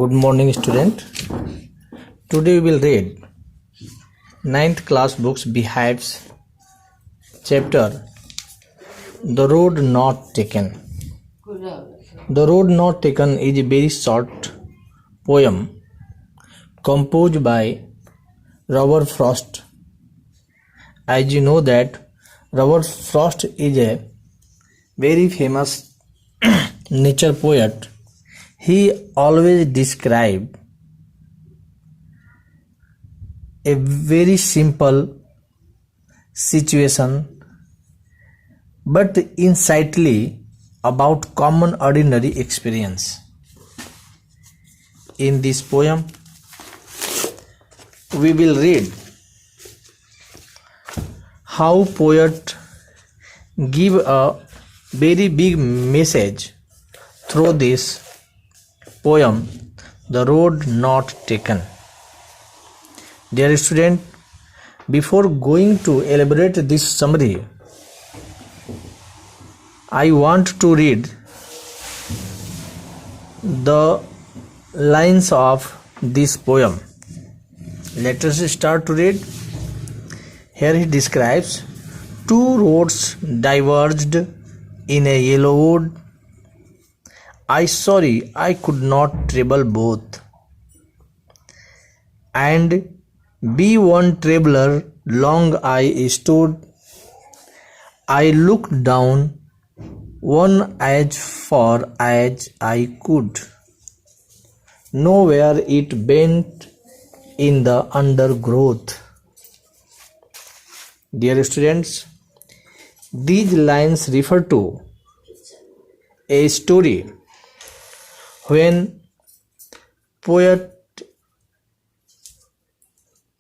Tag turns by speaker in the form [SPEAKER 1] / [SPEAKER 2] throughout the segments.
[SPEAKER 1] Good morning, student. Today we will read 9th class books Beehives chapter The Road Not Taken. The Road Not Taken is a very short poem composed by Robert Frost. As you know that Robert Frost is a very famous nature poet. He always described a very simple situation but insightfully about common ordinary experience. In this poem, we will read how poet give a very big message through this poem, The Road Not Taken. Dear student, before going to elaborate this summary, I want to read the lines of this poem. Let us start to read. Here he describes two roads diverged in a yellow wood. I sorry I could not travel both, and be one traveler long I stood. I looked down one edge for as I could. Nowhere it bent in the undergrowth. Dear students, these lines refer to a story when poet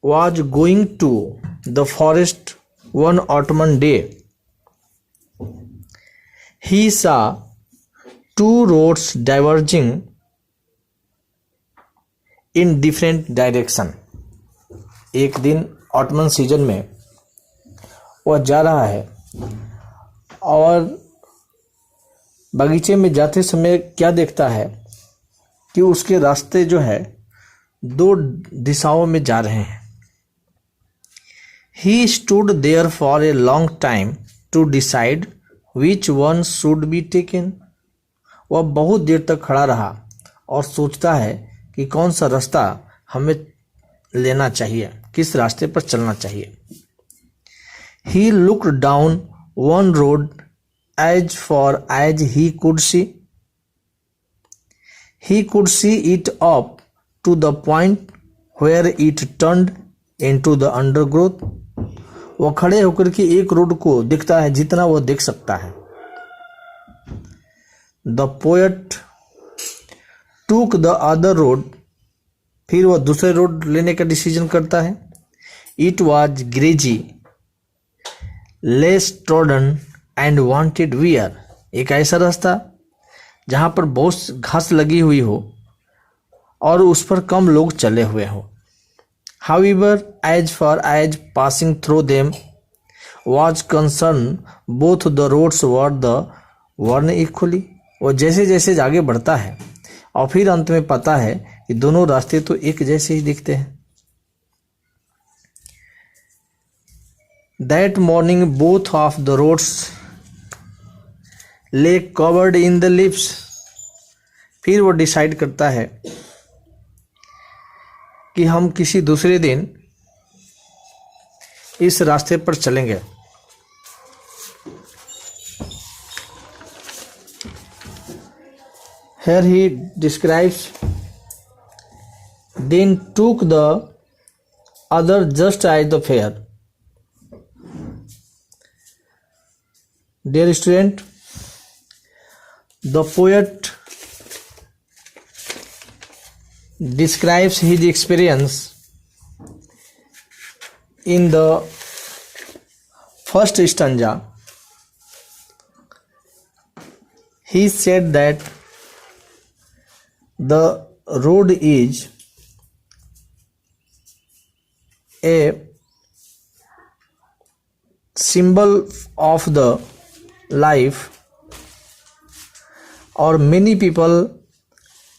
[SPEAKER 1] was going to the forest one autumn day. He saw two roads diverging in different direction. एक दिन ottoman season में वह जा रहा है और बगीचे में जाते समय क्या देखता है कि उसके रास्ते जो है दो दिशाओं में जा रहे हैं. He stood there for a long time to decide which one should be taken. वह बहुत देर तक खड़ा रहा और सोचता है कि कौन सा रास्ता हमें लेना चाहिए, किस रास्ते पर चलना चाहिए. He looked down one road as far as he could see. He could see it up to the point where it turned into the undergrowth. वह खड़े होकर के एक रोड को दिखता है जितना वह देख सकता है. The poet took the other road. फिर वह दूसरे रोड लेने का डिसीजन करता है. It was grassy, less trodden and wanted wear. एक ऐसा रास्ता जहां पर बहुत घास लगी हुई हो और उस पर कम लोग चले हुए हो. However, as far as passing through them was concerned, both the roads were the worn equally. और जैसे जैसे आगे बढ़ता है और फिर अंत में पता है कि दोनों रास्ते तो एक जैसे ही दिखते हैं. That morning both of the roads lay covered in the leaves. फिर वो डिसाइड करता है कि हम किसी दूसरे दिन इस रास्ते पर चलेंगे. Here he describes, then took the other just as the fair. Dear student, the poet describes his experience in the first stanza. He said that the road is a symbol of the life, or many people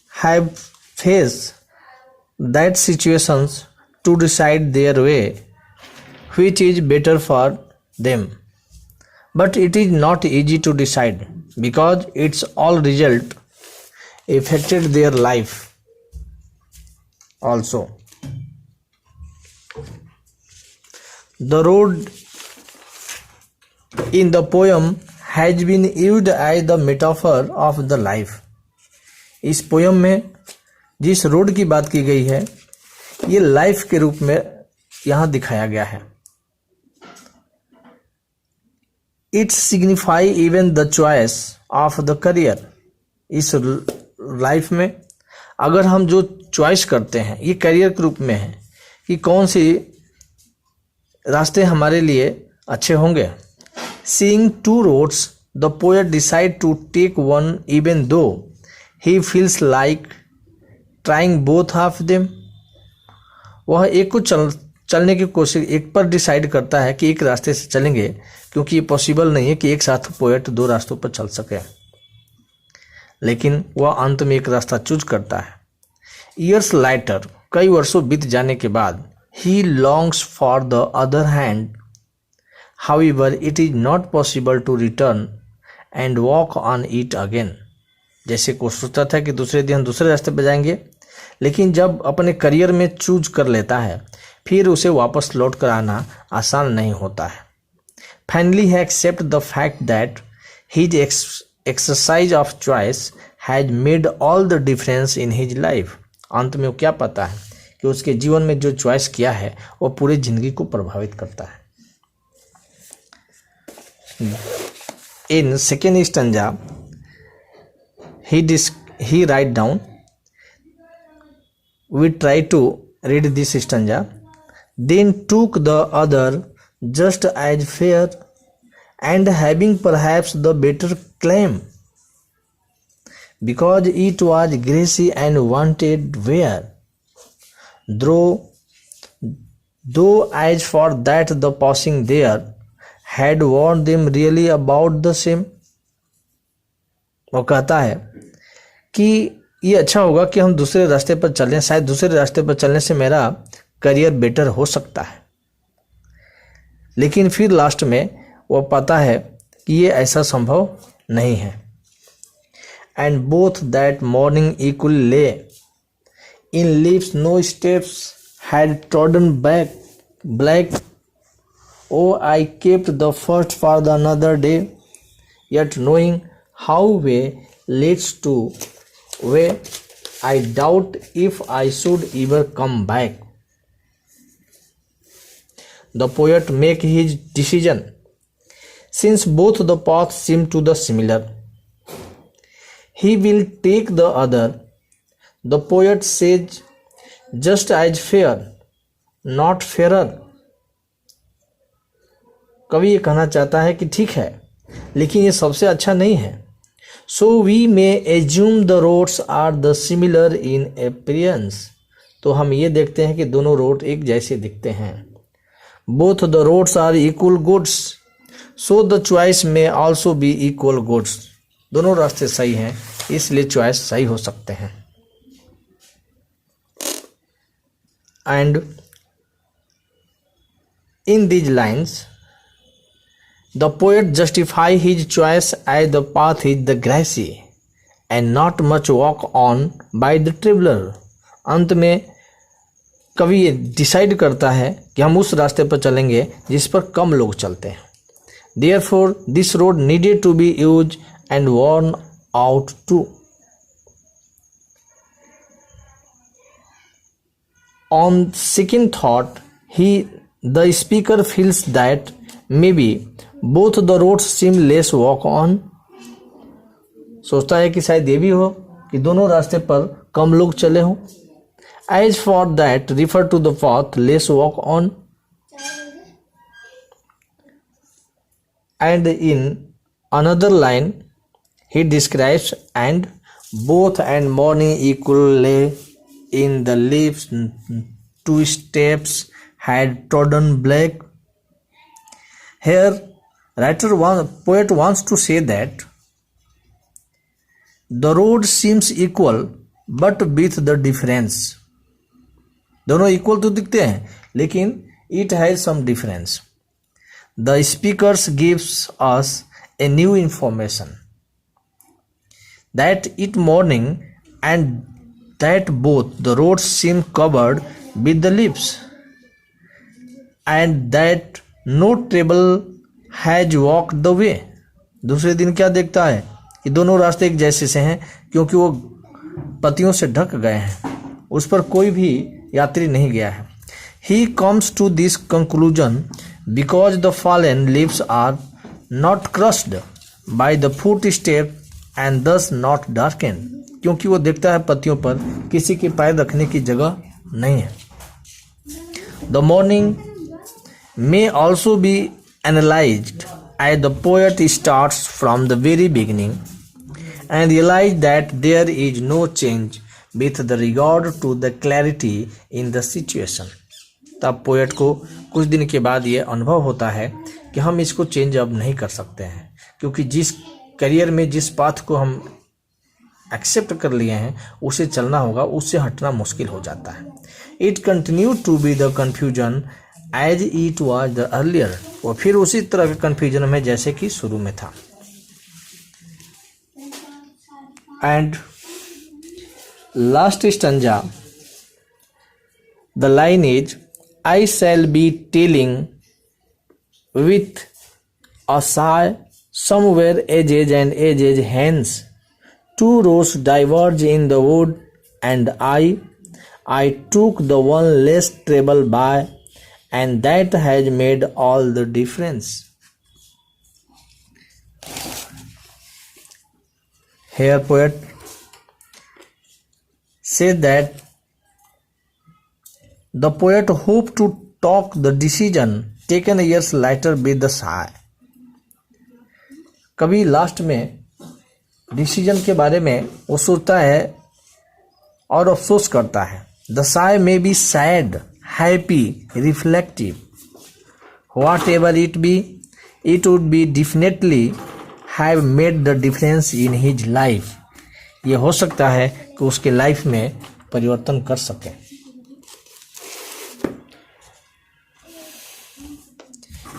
[SPEAKER 1] have face that situations to decide their way which is better for them. But it is not easy to decide because its all result affected their life also. The road in the poem has been used as the metaphor of the life. इस poem में जिस road की बात की गई है ये life के रूप में यहाँ दिखाया गया है. It signify even the choice of the career. इस लाइफ में अगर हम जो चॉइस करते हैं ये करियर के रूप में है कि कौन सी रास्ते हमारे लिए अच्छे होंगे. Seeing two roads, the poet decide to take one even though he feels like trying both of them. वह एक को चलने की कोशिश एक पर डिसाइड करता है कि एक रास्ते से चलेंगे क्योंकि ये पॉसिबल नहीं है कि एक साथ पोएट दो रास्तों पर चल सके, लेकिन वह अंत में एक रास्ता चूज करता है. Years later, कई वर्षों बीत जाने के बाद he longs for the other hand. However, it is not possible to return and walk on it again. जैसे को सोचता था कि दूसरे दिन दूसरे रास्ते पर जाएंगे, लेकिन जब अपने करियर में चूज कर लेता है फिर उसे वापस लौट कर आना आसान नहीं होता है. Finally, he accepts the fact that his exercise of choice has made all the difference in his life. अंत में वो क्या पाता है कि उसके जीवन में जो चॉइस किया है वो पूरी जिंदगी को प्रभावित करता है. In second stanza, he write down. We try to read this stanza. Then took the other just as fair, and having perhaps the better claim, because it was gracy and wanted wear. Though as for that the passing there had worn them really about the same. वो कहता है कि ये अच्छा होगा कि हम दूसरे रास्ते पर चलें, शायद दूसरे रास्ते पर चलने से मेरा करियर बेटर हो सकता है, लेकिन फिर लास्ट में वो पाता है कि ये ऐसा संभव नहीं है. And both that morning equal lay in leaves, no steps had trodden black. Oh, I kept the first for the another day, yet knowing how way leads to way, I doubt if I should ever come back. The poet make his decision, since both the paths seem to the similar. He will take the other. The poet says, just as fair, not fairer. कवि ये कहना चाहता है कि ठीक है लेकिन ये सबसे अच्छा नहीं है. So we may assume the roads are the similar in appearance. तो हम ये देखते हैं कि दोनों रोड एक जैसे दिखते हैं. Both the roads are equal goods, so the choice may also be equal goods. दोनों रास्ते सही हैं इसलिए चॉइस सही हो सकते हैं. And in these lines, the poet justify his choice as the path is the grassy and not much walk on by the traveler. अंत में कवि ये डिसाइड करता है कि हम उस रास्ते पर चलेंगे जिस पर कम लोग चलते हैं. Therefore, this road needed to be used and worn out too. On second thought, the speaker feels that maybe both the roads seem less walk on. सोचता है कि शायद ये भी हो कि दोनों रास्ते पर कम लोग चले हों. As for that, refer to the path less walk on. And in another line, he describes and both and morning equal lay in the leaves, two steps had trodden black. Here, poet wants to say that the road seems equal but with the difference, दोनों equal तो दिखते हैं लेकिन it has some difference. The speakers gives us a new information that it morning and that both the roads seem covered with the leaves and that no travel has walked the way. दूसरे दिन क्या देखता है कि दोनों रास्ते एक जैसे से हैं क्योंकि वो पत्तियों से ढक गए हैं, उस पर कोई भी यात्री नहीं गया है. He comes to this conclusion because the fallen leaves are not crushed by the footstep and thus not darkened. क्योंकि वो देखता है पत्तियों पर किसी के पैर रखने की जगह नहीं है. The morning may also be analyzed as the poet starts from the very beginning and realize that there is no change with the regard to the clarity in the situation. तब पोएट को कुछ दिन के बाद ये अनुभव होता है कि हम इसको चेंज अब नहीं कर सकते हैं क्योंकि जिस करियर में जिस पाथ को हम एक्सेप्ट कर लिए हैं उसे चलना होगा, उससे हटना मुश्किल हो जाता है. It continue to be the confusion as it was the earlier. वो फिर उसी तरह के कन्फ्यूजन में जैसे कि शुरू में था. And last stanza, the line is I shall be telling with a sigh somewhere edges and edges hence two roads diverge in the wood and I took the one less traveled by and that has made all the difference. Here poet says that the poet hoped to talk the decision taken years later with the sigh. कभी last में decision के बारे में वो सोचता है और अफसोस करता है. The Sai may be sad, happy, reflective, what ever it be, it would be definitely have made the difference in his life. ये हो सकता है कि उसके लाइफ में परिवर्तन कर सके.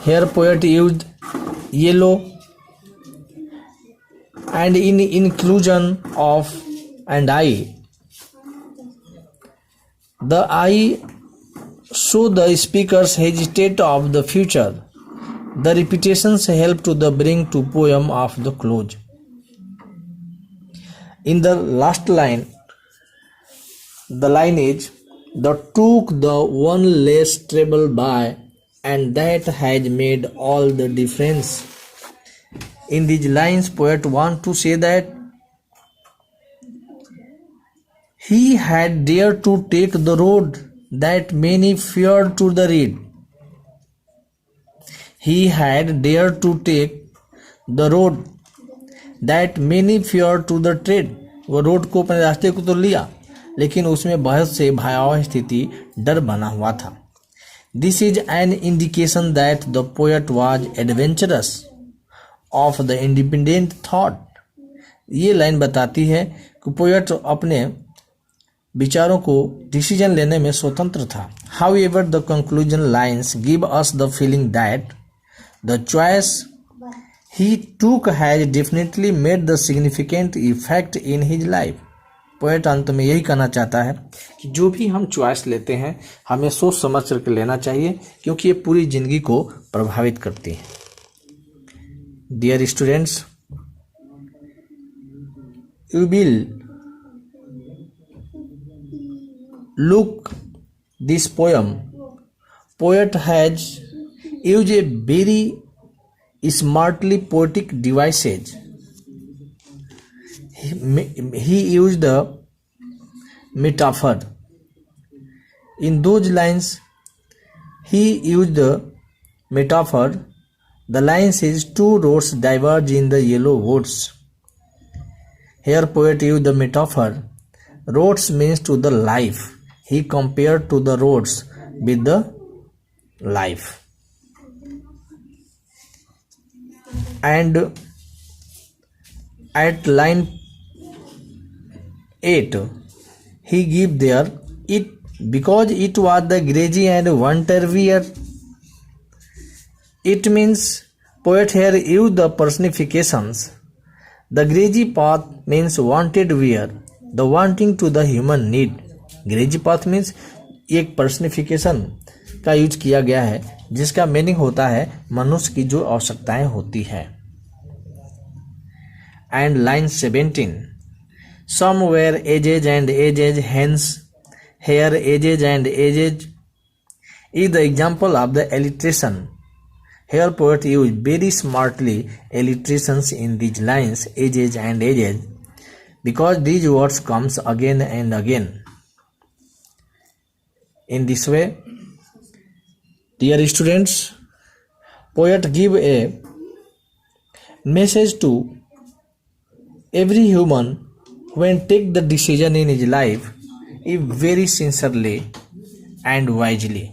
[SPEAKER 1] Here poet used yellow and in inclusion of and I. The I show the speakers hesitate of the future. The repetitions help to the bring to poem of the close. In the last line, the line is the took the one less travel by and that has made all the difference. In these lines, poet want to say that he had dared to take the road that many feared to the read. He had dared to take the road that many feared to the tread. वो road को, अपने रास्ते को तो लिया लेकिन उसमें बहुत से भयावह स्थिति डर बना हुआ था. This is an indication that the poet was adventurous of the independent thought. ये लाइन बताती है कि पोएट अपने विचारों को डिसीजन लेने में स्वतंत्र था. However the conclusion lines give us the feeling that the choice he took has definitely made the significant effect in his life. Poet अंत में यही कहना चाहता है कि जो भी हम चॉइस लेते हैं हमें सोच समझ करके लेना चाहिए क्योंकि ये पूरी जिंदगी को प्रभावित करती है. Dear students, you will look this poem. Poet has used a very smartly poetic devices. He used the metaphor. In those lines, he used the metaphor. The line says two roads diverge in the yellow woods. Here poet used the metaphor. Roads means to the life. He compared to the roads with the life. And at line 8, he gave there it because it was the greasy and winter wear. It means poet here used the personifications. The greasy path means wanted wear, the wanting to the human need. greasy path means एक personification का use किया गया है जिसका meaning होता है मनुष्य की जो आवश्यकताएं होती है. And line 17. Some were ages and ages, hence here ages and ages is the example of the alliteration. Here poet used very smartly alliterations in these lines, ages and ages, because these words comes again and again. In this way, dear students, poet give a message to every human when take the decision in his life if very sincerely and wisely.